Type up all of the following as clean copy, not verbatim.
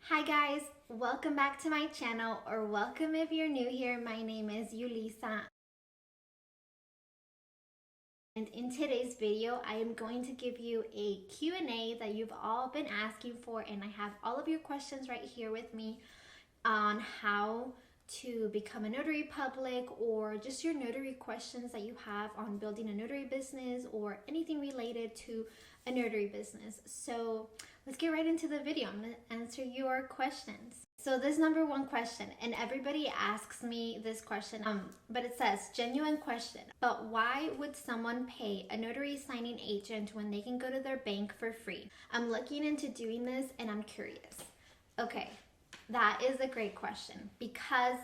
Hi guys, welcome back to my channel, or welcome if you're new here. My name is Yulisa, and in today's video I am going to give you a Q&A that you've all been asking for, and I have all of your questions right here with me on how to become a notary public, or just your notary questions that you have on building a notary business or anything related to a notary business. So let's get right into the video. I'm going to answer your questions. So this number one question, and everybody asks me this question, but it says, genuine question, but why would someone pay a notary signing agent when they can go to their bank for free? I'm looking into doing this and I'm curious. Okay, that is a great question, because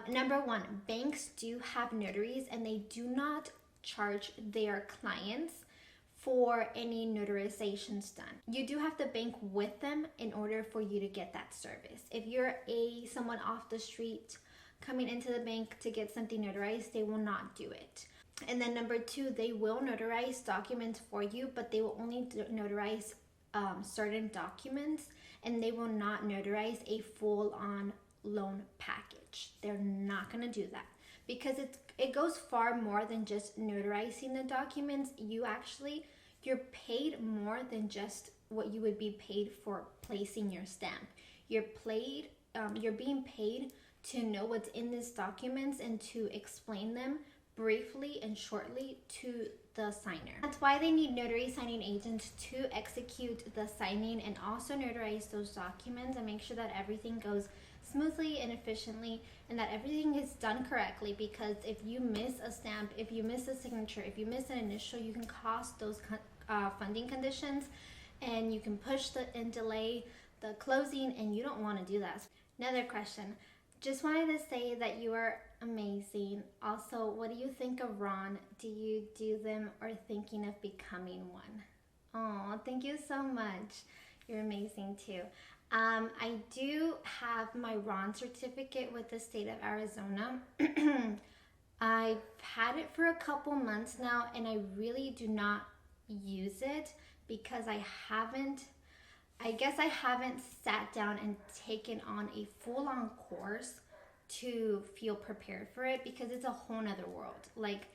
number one, banks do have notaries and they do not charge their clients for any notarizations done. You do have to bank with them in order for you to get that service. If you're someone off the street coming into the bank to get something notarized, they will not do it. And then number two, they will notarize documents for you, but they will only notarize certain documents, and they will not notarize a full-on loan package. They're not gonna do that, because it goes far more than just notarizing the documents. You're paid more than just what you would be paid for placing your stamp. You're being paid to know what's in these documents and to explain them briefly and shortly to the signer. That's why they need notary signing agents to execute the signing and also notarize those documents and make sure that everything goes smoothly and efficiently and that everything is done correctly. Because if you miss a stamp, if you miss a signature, if you miss an initial, you can cost those funding conditions, and you can push and delay the closing, and you don't want to do that. Another question. Just wanted to say that you are amazing. Also, what do you think of Ron? Do you do them or thinking of becoming one? Oh, thank you so much. You're amazing too. I do have my Ron certificate with the state of Arizona. I've had it for a couple months now, and I really do not use it because I guess I haven't sat down and taken on a full-on course to feel prepared for it, because it's a whole nother world. Like,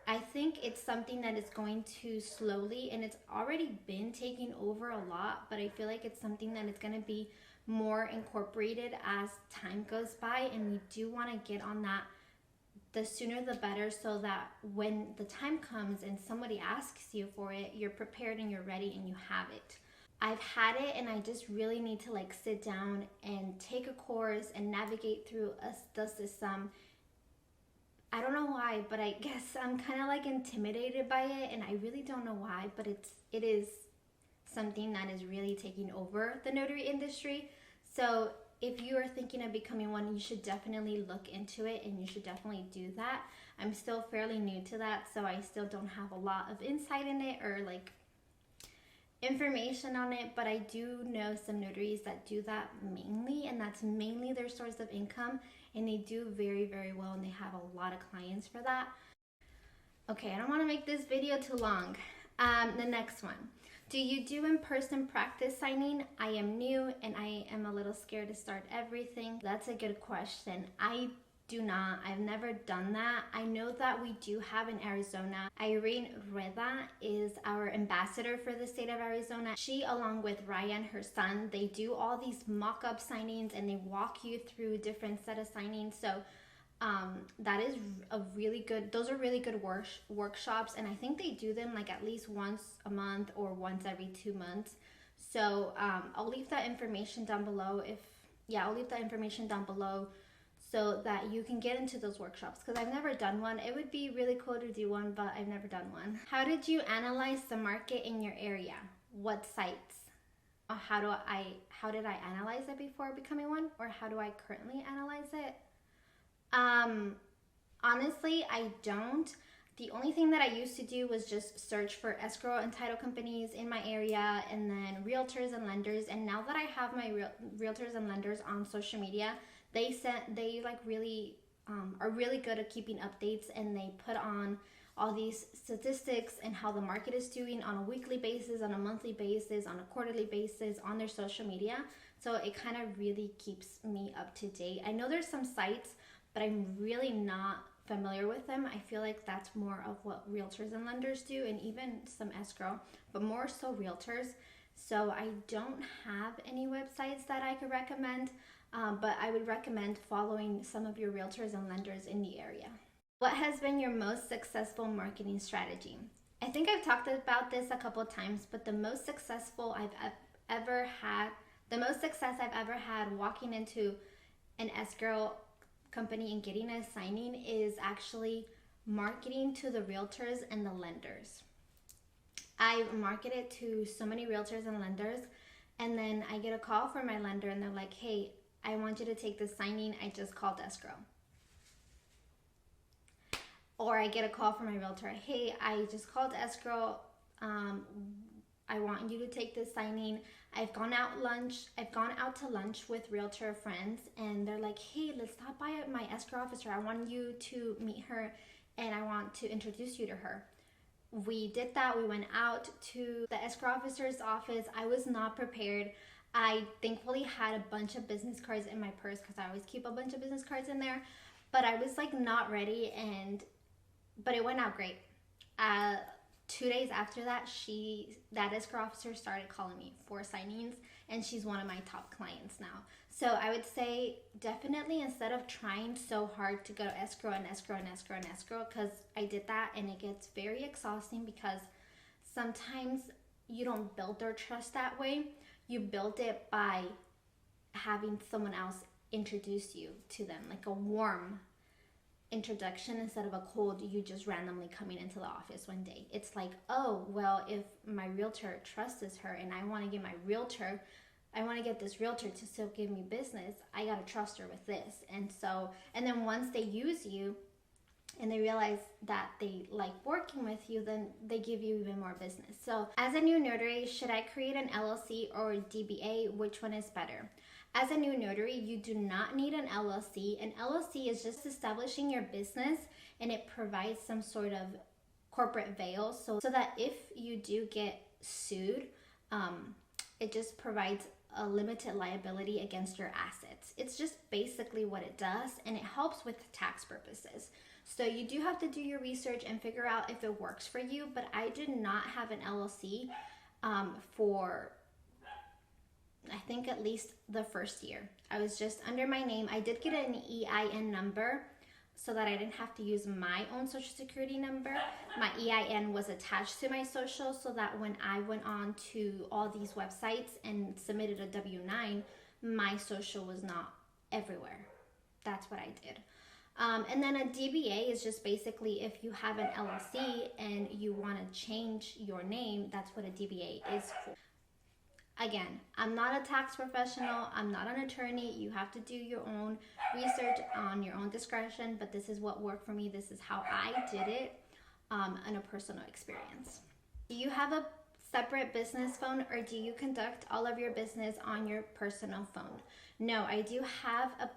I think it's something that is going to slowly, and it's already been taking over a lot, but I feel like it's something that is going to be more incorporated as time goes by, and we do want to get on that the sooner the better, so that when the time comes and somebody asks you for it, you're prepared and you're ready and you have it. I've had it, and I just really need to like sit down and take a course and navigate through the system. I don't know why, but I guess I'm kind of like intimidated by it, and I really don't know why, but it is something that is really taking over the notary industry. So if you are thinking of becoming one, you should definitely look into it, and you should definitely do that. I'm still fairly new to that, so I still don't have a lot of insight in it or like information on it, but I do know some notaries that do that mainly, and that's mainly their source of income, and they do very, very well, and they have a lot of clients for that. Okay, I don't want to make this video too long. The next one. Do you do in-person practice signing? I am new and I am a little scared to start everything. That's a good question. I do not. I've never done that. I know that we do have in Arizona. Irene Reda is our ambassador for the state of Arizona. She, along with Ryan, her son, they do all these mock-up signings, and they walk you through different set of signings. So that is a really good, those are really good workshops, and I think they do them like at least once a month or once every 2 months. So I'll leave that information down below. I'll leave that information down below so that you can get into those workshops, because I've never done one. It would be really cool to do one, but I've never done one. How did you analyze the market in your area? What sites? How did I analyze it before becoming one, or how do I currently analyze it? Honestly, I don't. The only thing that I used to do was just search for escrow and title companies in my area, and then realtors and lenders. And now that I have my realtors and lenders on social media, they like really are really good at keeping updates, and they put on all these statistics and how the market is doing on a weekly basis, on a monthly basis, on a quarterly basis on their social media. So it kind of really keeps me up to date. I know there's some sites, but I'm really not familiar with them. I feel like that's more of what realtors and lenders do, and even some escrow, but more so realtors. So I don't have any websites that I could recommend, but I would recommend following some of your realtors and lenders in the area. What has been your most successful marketing strategy? I think I've talked about this a couple of times, but the most success I've ever had walking into an escrow company and getting a signing is actually marketing to the realtors and the lenders. I've marketed to so many realtors and lenders, and then I get a call from my lender and they're like, hey, I want you to take this signing. I just called escrow. Or I get a call from my realtor, hey, I just called escrow. I want you to take this signing. I've gone out to lunch with realtor friends, and they're like, hey, let's stop by my escrow officer. I want you to meet her and I want to introduce you to her. We did that. We went out to the escrow officer's office. I was not prepared. I thankfully had a bunch of business cards in my purse because I always keep a bunch of business cards in there, but I was like not ready, but it went out great. 2 days after that, that escrow officer started calling me for signings, and she's one of my top clients now. So I would say definitely, instead of trying so hard to go to escrow, because I did that and it gets very exhausting, because sometimes you don't build their trust that way. You build it by having someone else introduce you to them, like a warm introduction instead of a cold, you just randomly coming into the office one day. It's like, oh, well, if my realtor trusts her and I want to get this realtor to still give me business, I got to trust her with this. And then once they use you and they realize that they like working with you, then they give you even more business. So as a new notary, should I create an LLC or a DBA? Which one is better? As a new notary, you do not need an LLC. An LLC is just establishing your business, and it provides some sort of corporate veil so that if you do get sued, it just provides a limited liability against your assets. It's just basically what it does, and it helps with tax purposes. So you do have to do your research and figure out if it works for you, but I did not have an LLC for I think at least the first year. I was just under my name. I did get an EIN number so that I didn't have to use my own social security number. My EIN was attached to my social, so that when I went on to all these websites and submitted a W-9, my social was not everywhere. That's what I did. And then a DBA is just basically if you have an LLC and you want to change your name, that's what a DBA is for. Again, I'm not a tax professional. I'm not an attorney. You have to do your own research on your own discretion, but this is what worked for me. This is how I did it in a personal experience. Do you have a separate business phone, or do you conduct all of your business on your personal phone? No, I do have a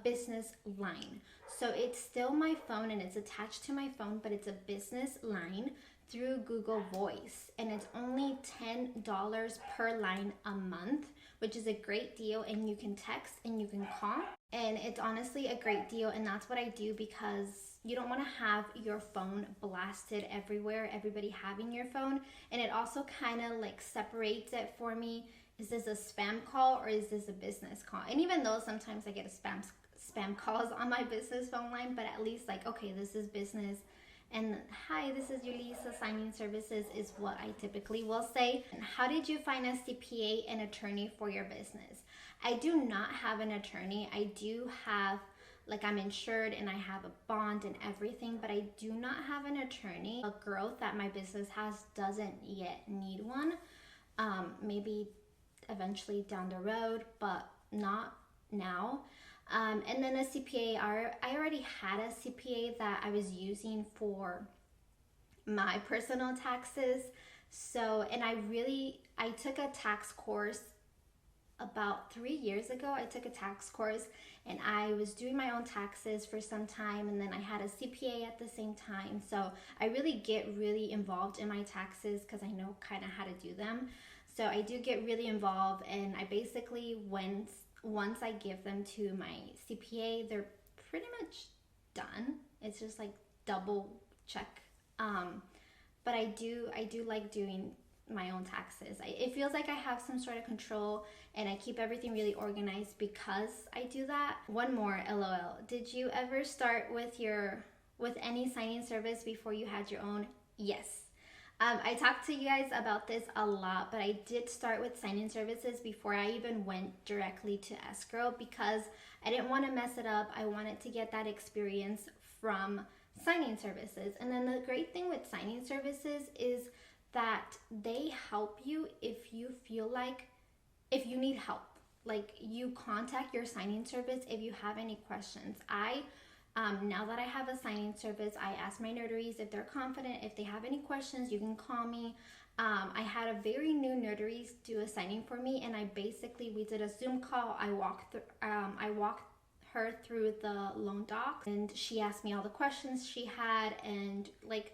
business line. So it's still my phone and it's attached to my phone, but it's a business line through Google Voice, and it's only $10 per line a month, which is a great deal, and you can text and you can call, and it's honestly a great deal. And that's what I do because you don't want to have your phone blasted everywhere, everybody having your phone. And it also kind of like separates it for me. Is this a spam call or is this a business call? And even though sometimes I get a spam calls on my business phone line, but at least like, okay, this is business. And hi, this is Yulisa Signing Services is what I typically will say. How did you find a CPA and attorney for your business? I do not have an attorney. I do have, like, I'm insured and I have a bond and everything, but I do not have an attorney. The growth that my business has doesn't yet need one. Maybe eventually down the road, but not now. And then a CPA, I already had a CPA that I was using for my personal taxes. So, and I took a tax course about 3 years ago, I took a tax course and I was doing my own taxes for some time, and then I had a CPA at the same time. So I really get really involved in my taxes because I know kind of how to do them. So I do get really involved, and I basically, once I give them to my CPA, they're pretty much done. It's just like double check. But I do like doing my own taxes. It feels like I have some sort of control, and I keep everything really organized because I do that. One more, LOL. Did you ever start with any signing service before you had your own? Yes. I talked to you guys about this a lot, but I did start with signing services before I even went directly to escrow because I didn't want to mess it up. I wanted to get that experience from signing services. And then the great thing with signing services is that they help you if you feel like, if you need help. Like, you contact your signing service if you have any questions. Now that I have a signing service, I ask my notaries if they're confident. If they have any questions, you can call me. I had a very new notary do a signing for me, and we did a Zoom call. I walked her through the loan docs, and she asked me all the questions she had, and like,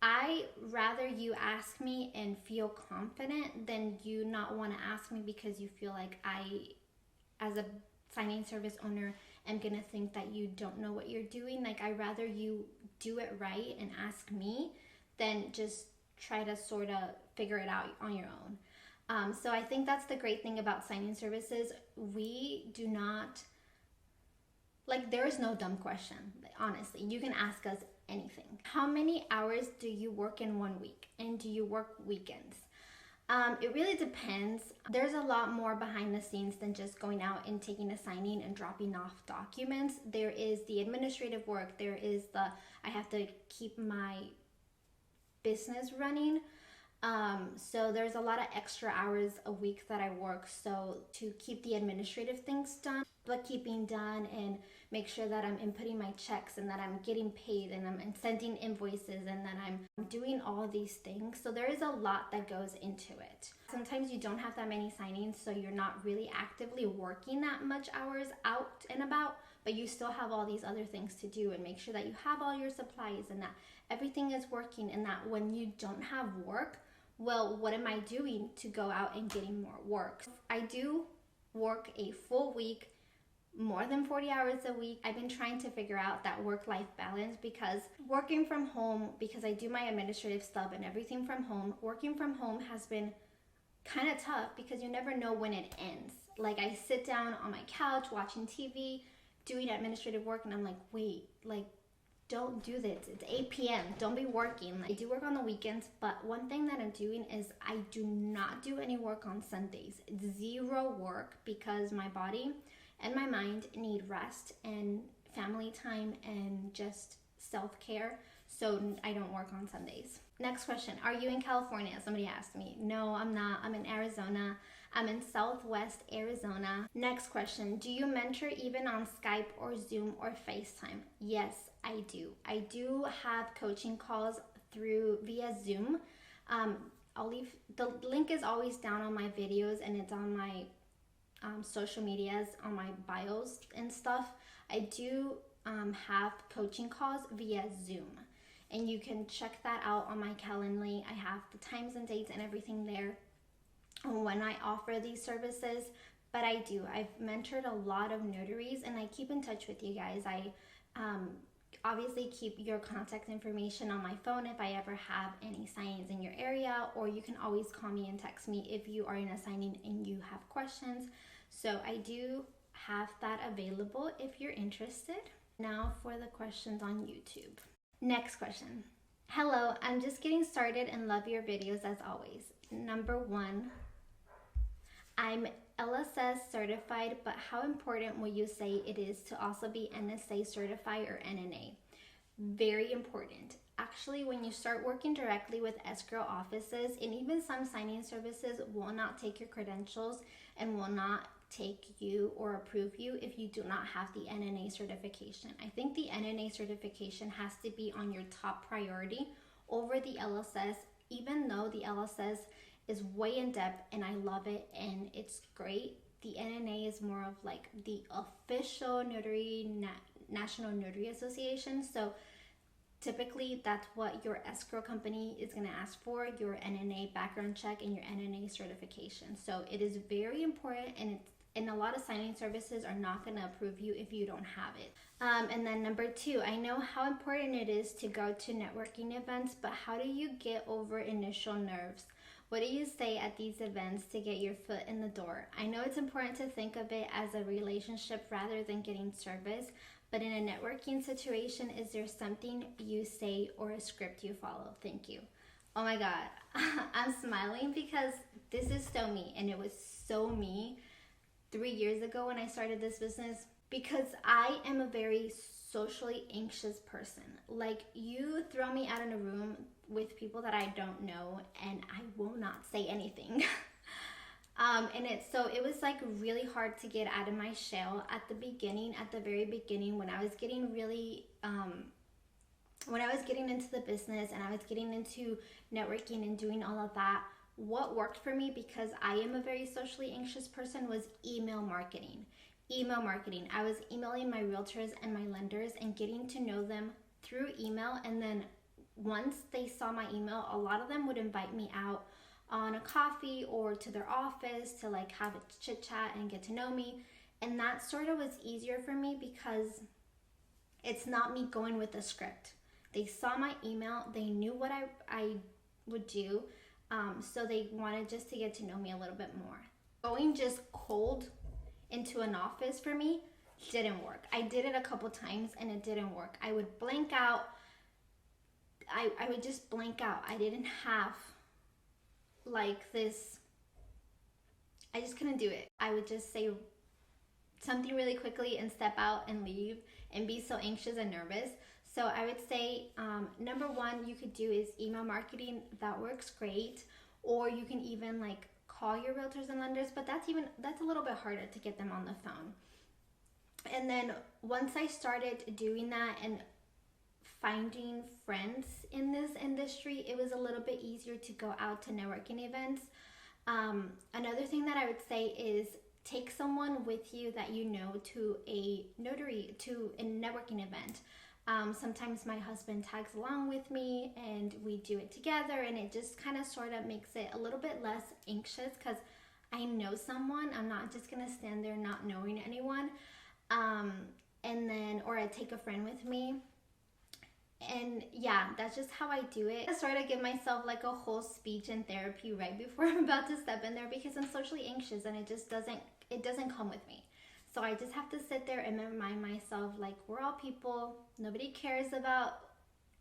I rather you ask me and feel confident than you not want to ask me because you feel like I, as a signing service owner, am gonna think that you don't know what you're doing. Like, I rather you do it right and ask me than just try to sort of figure it out on your own. So I think that's the great thing about signing services. We do not, like, there is no dumb question. Honestly, you can ask us anything. How many hours do you work in 1 week? And do you work weekends? It really depends. There's a lot more behind the scenes than just going out and taking a signing and dropping off documents. There is the administrative work. There is I have to keep my business running. So there's a lot of extra hours a week that I work, so to keep the administrative things done, bookkeeping done, and make sure that I'm inputting my checks and that I'm getting paid and I'm sending invoices and that I'm doing all these things. So there is a lot that goes into it. Sometimes you don't have that many signings, so you're not really actively working that much hours out and about, but you still have all these other things to do, and make sure that you have all your supplies and that everything is working, and that when you don't have work, well, what am I doing to go out and getting more work? I do work a full week, more than 40 hours a week. I've been trying to figure out that work-life balance because working from home, because I do my administrative stuff and everything from home, working from home has been kind of tough because you never know when it ends. Like, I sit down on my couch watching TV, doing administrative work, and I'm like, wait, like, don't do this. It's 8 p.m. Don't be working. I do work on the weekends, but one thing that I'm doing is I do not do any work on Sundays. Zero work, because my body and my mind need rest and family time and just self-care. So I don't work on Sundays. Next question. Are you in California? Somebody asked me. No, I'm not. I'm in Arizona. I'm in Southwest Arizona. Next question. Do you mentor even on Skype or Zoom or FaceTime? Yes, I do. I do have coaching calls via Zoom. I'll leave, the link is always down on my videos, and it's on my social medias, on my bios and stuff. I do have coaching calls via Zoom, and you can check that out on my Calendly. I have the times and dates and everything there when I offer these services. But I've mentored a lot of notaries, and I keep in touch with you guys. I obviously keep your contact information on my phone if I ever have any signings in your area, or you can always call me and text me if you are in a signing and you have questions. So I do have that available if you're interested. Now for the questions on YouTube. Next question. Hello, I'm just getting started and love your videos as always. Number 1, I'm LSS certified, but how important will you say it is to also be NSA certified or NNA? Very important. Actually, when you start working directly with escrow offices, and even some signing services will not take your credentials and will not take you or approve you if you do not have the NNA certification. I think the NNA certification has to be on your top priority over the LSS, even though the LSS is way in depth and I love it and it's great. the NNA is more of like the official National Notary Association. So typically that's what your escrow company is going to ask for, your NNA background check and your NNA certification. So it is very important, and a lot of signing services are not going to approve you if you don't have it. And then number 2, I know how important it is to go to networking events, but how do you get over initial nerves? What do you say at these events to get your foot in the door? I know it's important to think of it as a relationship rather than getting service, but in a networking situation, is there something you say or a script you follow? Thank you. Oh my God, I'm smiling because this is so me, and it was so me 3 years ago when I started this business, because I am a very socially anxious person. Like, you throw me out in a room with people that I don't know and I will not say anything. It was like really hard to get out of my shell at the beginning, at the very beginning, when I was getting really, when I was getting into the business and I was getting into networking and doing all of that. What worked for me, because I am a very socially anxious person, was email marketing. Email marketing. I was emailing my realtors and my lenders and getting to know them through email. And then once they saw my email, a lot of them would invite me out on a coffee or to their office to like have a chit chat and get to know me. And that sort of was easier for me because it's not me going with a script. They saw my email, they knew what I would do, so they wanted just to get to know me a little bit more. Going just cold into an office for me didn't work. I did it a couple times and it didn't work. I would blank out. I would just blank out. I didn't have like this, I just couldn't do it. I would just say something really quickly and step out and leave and be so anxious and nervous. So I would say number 1 you could do is email marketing. That works great. Or you can even like call your realtors and lenders, but that's a little bit harder to get them on the phone. And then once I started doing that and finding friends in this industry, it was a little bit easier to go out to networking events. Another thing that I would say is take someone with you that you know to a networking event. Sometimes my husband tags along with me and we do it together, and it just kind of sort of makes it a little bit less anxious because I know someone. I'm not just gonna stand there not knowing anyone. Or I take a friend with me. And yeah, that's just how I do it. I sort of give myself like a whole speech and therapy right before I'm about to step in there, because I'm socially anxious and it doesn't come with me. So I just have to sit there and remind myself, like, we're all people. Nobody cares about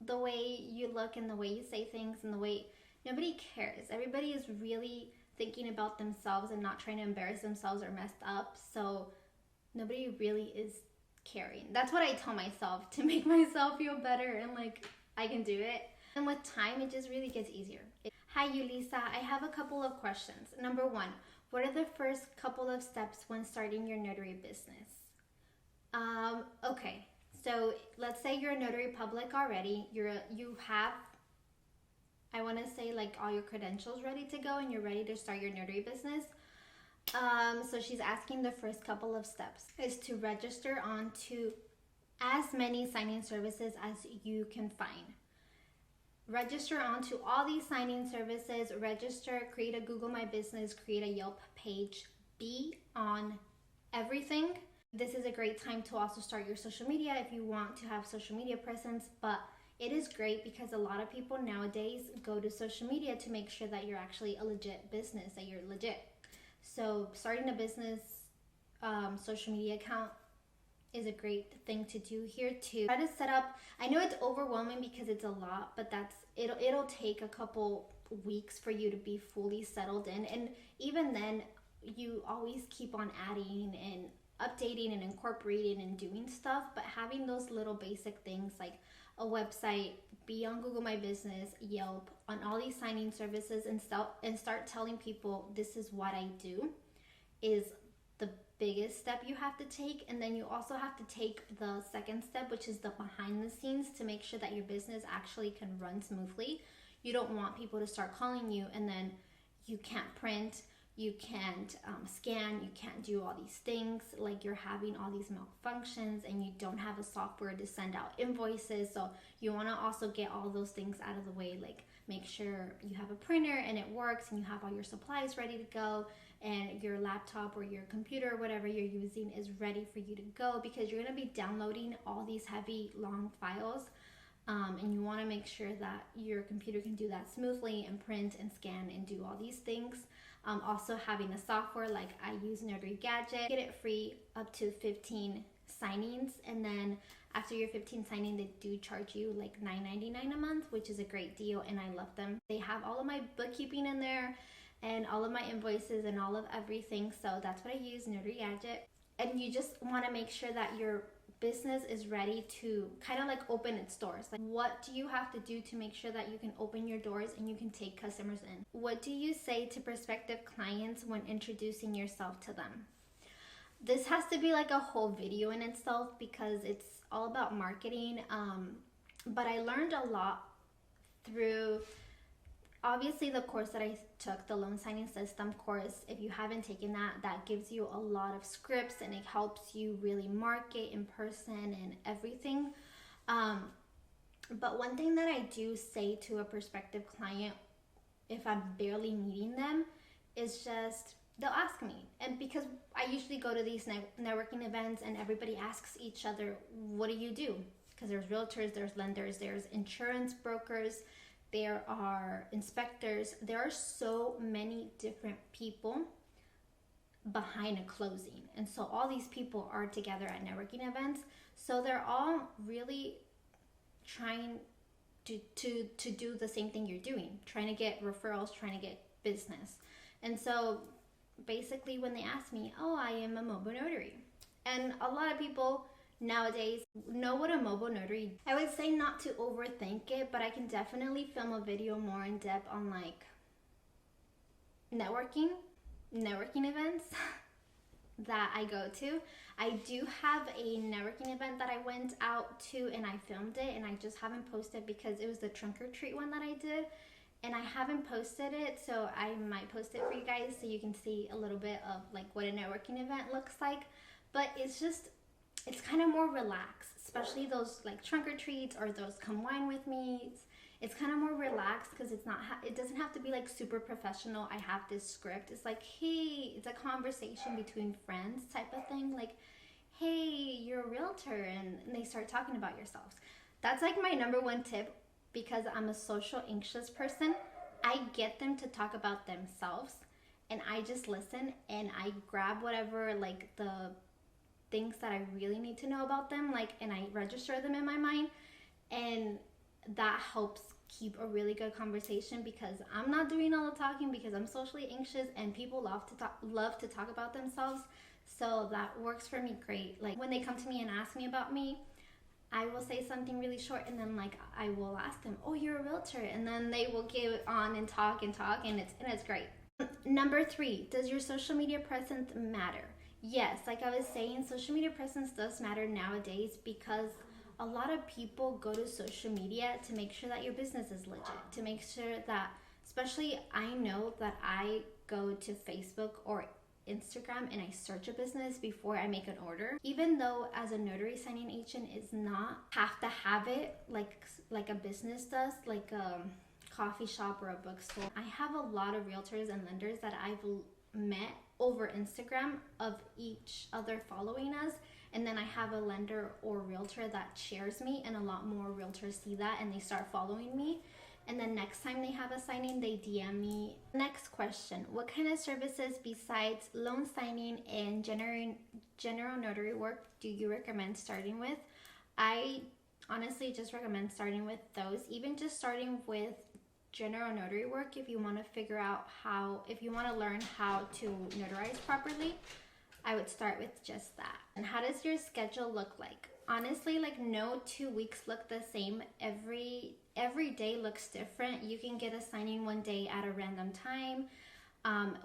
the way you look and the way you say things and nobody cares. Everybody is really thinking about themselves and not trying to embarrass themselves or mess up. So nobody really is caring. That's what I tell myself to make myself feel better and like I can do it. And with time, it just really gets easier. Hi, Yulisa. I have a couple of questions. Number 1, what are the first couple of steps when starting your notary business? Okay, so let's say you're a notary public already. You have, I want to say, like all your credentials ready to go and you're ready to start your notary business. So she's asking the first couple of steps is to register onto as many signing services as you can find. Register onto all these signing services, create a Google My Business, create a Yelp page, be on everything. This is a great time to also start your social media if you want to have social media presence, but it is great because a lot of people nowadays go to social media to make sure that you're actually a legit business, that you're legit. So starting a business social media account is a great thing to do here too. Try to set up, I know it's overwhelming because it's a lot, but it'll take a couple weeks for you to be fully settled in. And even then, you always keep on adding and updating and incorporating and doing stuff, but having those little basic things like a website, be on Google My Business, Yelp, on all these signing services, and start telling people this is what I do is the biggest step you have to take. And then you also have to take the second step, which is the behind the scenes, to make sure that your business actually can run smoothly. You don't want people to start calling you and then you can't print, you can't scan, you can't do all these things, like you're having all these malfunctions and you don't have a software to send out invoices. So you want to also get all those things out of the way, like make sure you have a printer and it works and you have all your supplies ready to go, and your laptop or your computer, whatever you're using, is ready for you to go, because you're going to be downloading all these heavy long files. And you want to make sure that your computer can do that smoothly and print and scan and do all these things. Also having a software, like I use Notary Gadget, get it free up to 15 signings, and then after your 15 signing, they do charge you like $9.99 a month, which is a great deal, and I love them. They have all of my bookkeeping in there and all of my invoices and all of everything, so that's what I use, Notary Gadget. And you just want to make sure that your business is ready to kind of like open its doors. Like, what do you have to do to make sure that you can open your doors and you can take customers in? What do you say to prospective clients when introducing yourself to them? This has to be like a whole video in itself, because it's all about marketing. But I learned a lot through, obviously, the course that I took, the loan signing system course. If you haven't taken that, that gives you a lot of scripts and it helps you really market in person and everything. But one thing that I do say to a prospective client, if I'm barely meeting them, is just, they'll ask me. And because I usually go to these networking events and everybody asks each other, what do you do? Because there's realtors, there's lenders, there's insurance brokers, there are inspectors. There are so many different people behind a closing. And so all these people are together at networking events. So they're all really trying to do the same thing you're doing, trying to get referrals, trying to get business. And so basically when they ask me, oh, I am a mobile notary. And a lot of people nowadays know what a mobile notary. I would say not to overthink it, but I can definitely film a video more in depth on like networking events that I go to. I do have a networking event that I went out to and I filmed it, and I just haven't posted because it was the trunk or treat one that I did, and I haven't posted it, so I might post it for you guys so you can see a little bit of like what a networking event looks like. But it's kind of more relaxed, especially those like trunk or treats or those come wine with me. It's kind of more relaxed because it doesn't have to be like super professional. I have this script. It's like, hey, it's a conversation between friends type of thing. Like, hey, you're a realtor, and they start talking about yourselves. That's like my number one tip, because I'm a social anxious person. I get them to talk about themselves, and I just listen and I grab whatever like the things that I really need to know about them, like, and I register them in my mind, and that helps keep a really good conversation, because I'm not doing all the talking because I'm socially anxious and people love to talk about themselves. So that works for me great. Like when they come to me and ask me about me, I will say something really short, and then like I will ask them, oh, you're a realtor, and then they will get on and talk, and it's great. Number 3, does your social media presence matter? Yes, like I was saying, social media presence does matter nowadays, because a lot of people go to social media to make sure that your business is legit, to make sure that, especially I know that I go to Facebook or Instagram and I search a business before I make an order. Even though as a notary signing agent is not have to have it like a business does, like a coffee shop or a bookstore. I have a lot of realtors and lenders that I've met over Instagram of each other following us, and then I have a lender or realtor that shares me, and a lot more realtors see that and they start following me, and then next time they have a signing, they DM me. Next question, what kind of services besides loan signing and general notary work do you recommend starting with? I honestly just recommend starting with those, even just starting with general notary work. If you want to figure out if you want to learn how to notarize properly, I would start with just that. And how does your schedule look like? Honestly, like no 2 weeks look the same. Every day looks different. You can get a signing one day at a random time,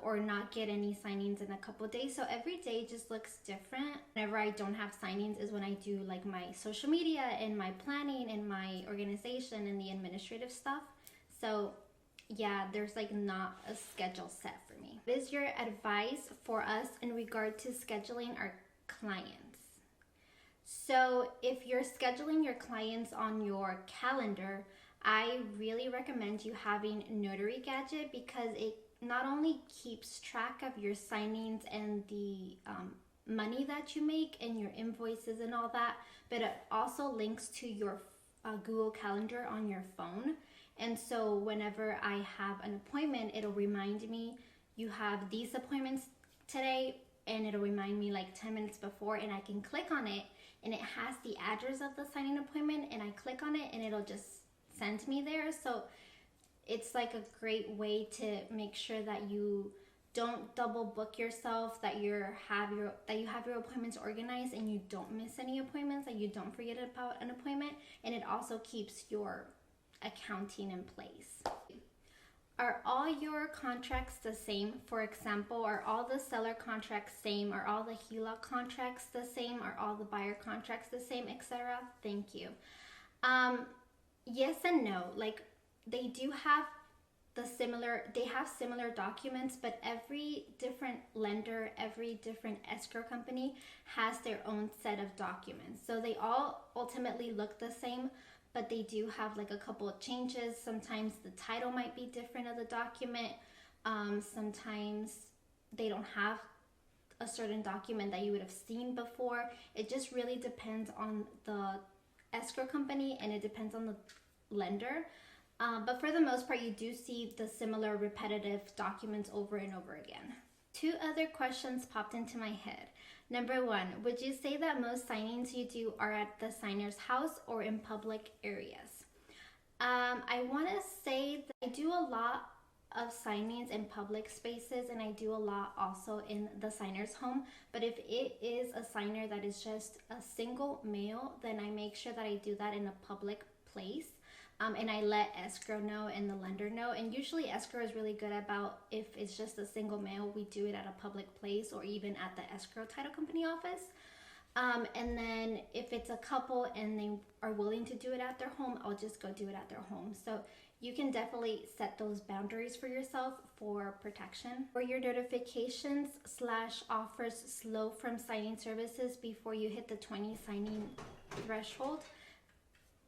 or not get any signings in a couple days. So every day just looks different. Whenever I don't have signings is when I do like my social media and my planning and my organization and the administrative stuff. So yeah, there's like not a schedule set for me. What is your advice for us in regard to scheduling our clients? So if you're scheduling your clients on your calendar, I really recommend you having Notary Gadget because it not only keeps track of your signings and the money that you make and your invoices and all that, but it also links to your Google Calendar on your phone. And so whenever I have an appointment, it'll remind me you have these appointments today, and it'll remind me like 10 minutes before, and I can click on it and it has the address of the signing appointment, and I click on it and it'll just send me there. So it's like a great way to make sure that you don't double book yourself, that you have your appointments organized and you don't miss any appointments, that you don't forget about an appointment, and it also keeps your accounting in place. Are all your contracts the same? For example, are all the seller contracts same? Are all the HELOC contracts the same? Are all the buyer contracts the same, etc.? Thank you. Yes and no. Like, they do have they have similar documents, but every different lender, every different escrow company has their own set of documents. So they all ultimately look the same, but they do have like a couple of changes. Sometimes the title might be different of the document. Sometimes they don't have a certain document that you would have seen before. It just really depends on the escrow company and it depends on the lender. But for the most part, you do see the similar repetitive documents over and over again. 2 other questions popped into my head. Number 1, would you say that most signings you do are at the signer's house or in public areas? I want to say that I do a lot of signings in public spaces, and I do a lot also in the signer's home. But if it is a signer that is just a single mail, then I make sure that I do that in a public place. And I let escrow know and the lender know. And usually escrow is really good about, if it's just a single mail, we do it at a public place or even at the escrow title company office. And then if it's a couple and they are willing to do it at their home, I'll just go do it at their home. So you can definitely set those boundaries for yourself for protection. For your notifications / offers slow from signing services before you hit the 20 signing threshold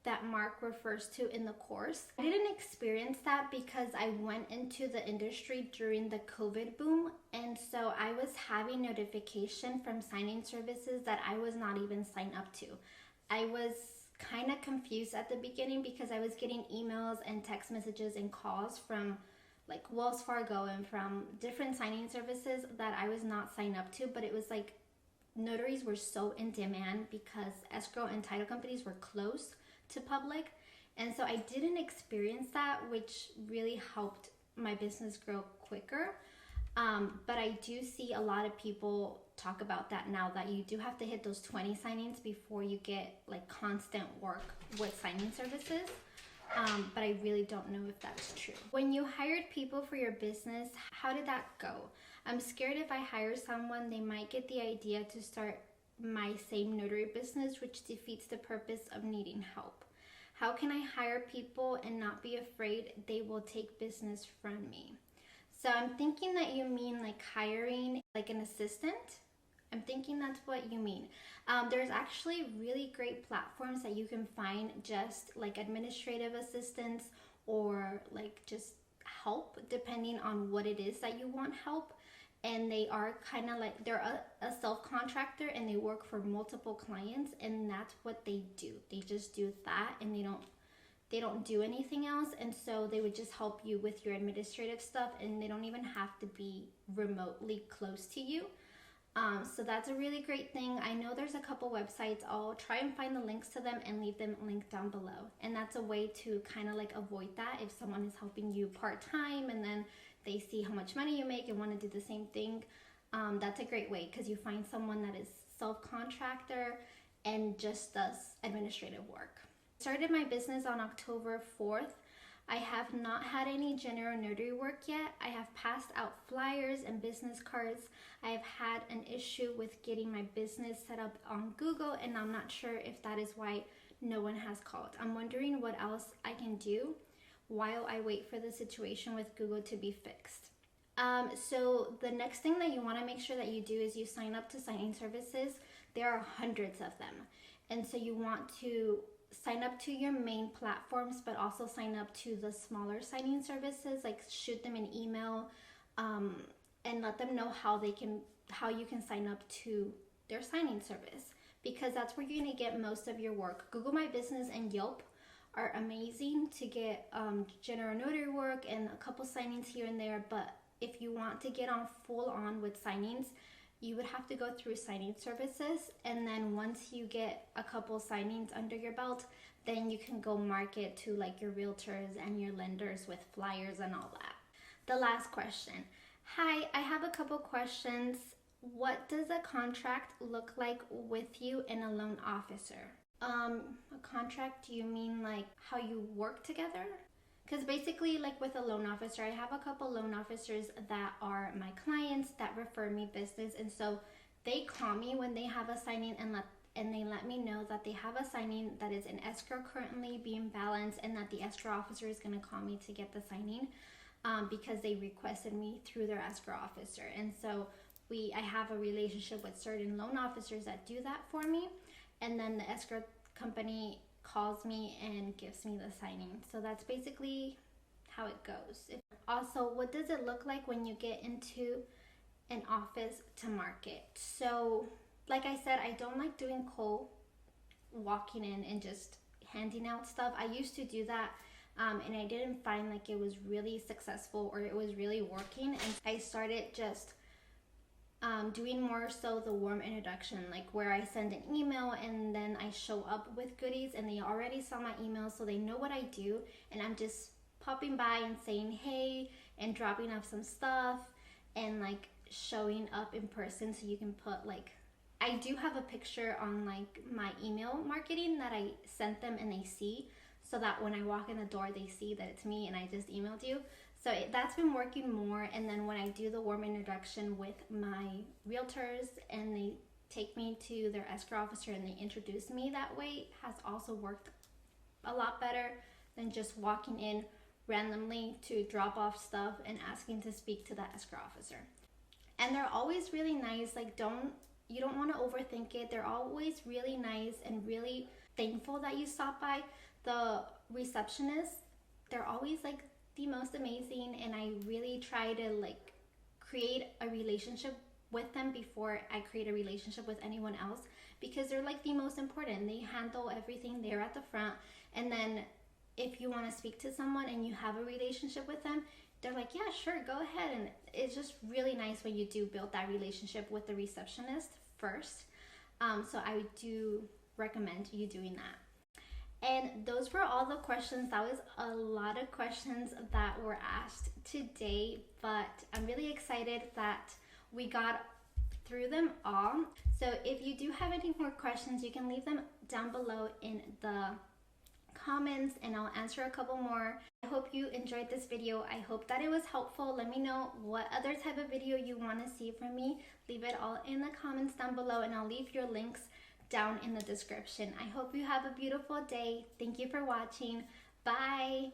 that Mark refers to in the course. I didn't experience that because I went into the industry during the COVID boom, and so I was having notification from signing services that I was not even signed up to. I was kind of confused at the beginning because I was getting emails and text messages and calls from like Wells Fargo and from different signing services that I was not signed up to, but it was like notaries were so in demand because escrow and title companies were close to public, and so I didn't experience that, which really helped my business grow quicker. But I do see a lot of people talk about that now, that you do have to hit those 20 signings before you get like constant work with signing services. But I really don't know if that's true. When you hired people for your business, how did that go? I'm scared if I hire someone, they might get the idea to start my same notary business, which defeats the purpose of needing help. How can I hire people and not be afraid they will take business from me? So I'm thinking that you mean like hiring like an assistant. I'm thinking that's what you mean. There's actually really great platforms that you can find just like administrative assistants or like just help depending on what it is that you want help. And they are kind of like, they're a self-contractor and they work for multiple clients, and that's what they do. They just do that, and they don't do anything else. And so they would just help you with your administrative stuff, and they don't even have to be remotely close to you. So that's a really great thing. I know there's a couple websites. I'll try and find the links to them and leave them linked down below. And that's a way to kind of like avoid that if someone is helping you part-time and then they see how much money you make and want to do the same thing. That's a great way because you find someone that is self-contractor and just does administrative work. I started my business on October 4th. I have not had any general notary work yet. I have passed out flyers and business cards. I have had an issue with getting my business set up on Google, and I'm not sure if that is why no one has called. I'm wondering what else I can do. while I wait for the situation with Google to be fixed. So the next thing that you want to make sure that you do is you sign up to signing services. There are hundreds of them. And so you want to sign up to your main platforms, but also sign up to the smaller signing services, like shoot them an email, and let them know how you can sign up to their signing service, because that's where you're going to get most of your work. Google My Business and Yelp are amazing to get general notary work and a couple signings here and there, but if you want to get on full on with signings, you would have to go through signing services, and then once you get a couple signings under your belt, then you can go market to like your realtors and your lenders with flyers and all that. The last question. Hi, I have a couple questions. What does a contract look like with you and a loan officer? A contract, do you mean like how you work together? Because basically, like with a loan officer, I have a couple loan officers that are my clients that refer me business, and so they call me when they have a signing and they let me know that they have a signing that is in escrow currently being balanced, and that the escrow officer is going to call me to get the signing because they requested me through their escrow officer. And so I have a relationship with certain loan officers that do that for me, and then the escrow company calls me and gives me the signing. So that's basically how it goes. Also, what does it look like when you get into an office to market? So like I said, I don't like doing cold walking in and just handing out stuff. I used to do that and I didn't find like it was really successful or it was really working, and I started just doing more so the warm introduction, like where I send an email and then I show up with goodies, and they already saw my email, so they know what I do, and I'm just popping by and saying hey and dropping off some stuff and like showing up in person. So you can put like, I do have a picture on like my email marketing that I sent them and they see, so that when I walk in the door they see that it's me and I just emailed you. So that's been working more. And then when I do the warm introduction with my realtors and they take me to their escrow officer and they introduce me that way, has also worked a lot better than just walking in randomly to drop off stuff and asking to speak to the escrow officer. And they're always really nice. Like you don't want to overthink it. They're always really nice and really thankful that you stopped by. The receptionists, they're always like the most amazing, and I really try to like create a relationship with them before I create a relationship with anyone else, because they're like the most important. They handle everything there at the front, and then if you want to speak to someone and you have a relationship with them, they're like, yeah, sure, go ahead. And it's just really nice when you do build that relationship with the receptionist first. So I do recommend you doing that. And those were all the questions. That was a lot of questions that were asked today, but I'm really excited that we got through them all. So if you do have any more questions, you can leave them down below in the comments and I'll answer a couple more. I hope you enjoyed this video. I hope that it was helpful. Let me know what other type of video you want to see from me. Leave it all in the comments down below, and I'll leave your links down in the description. I hope you have a beautiful day. Thank you for watching. Bye.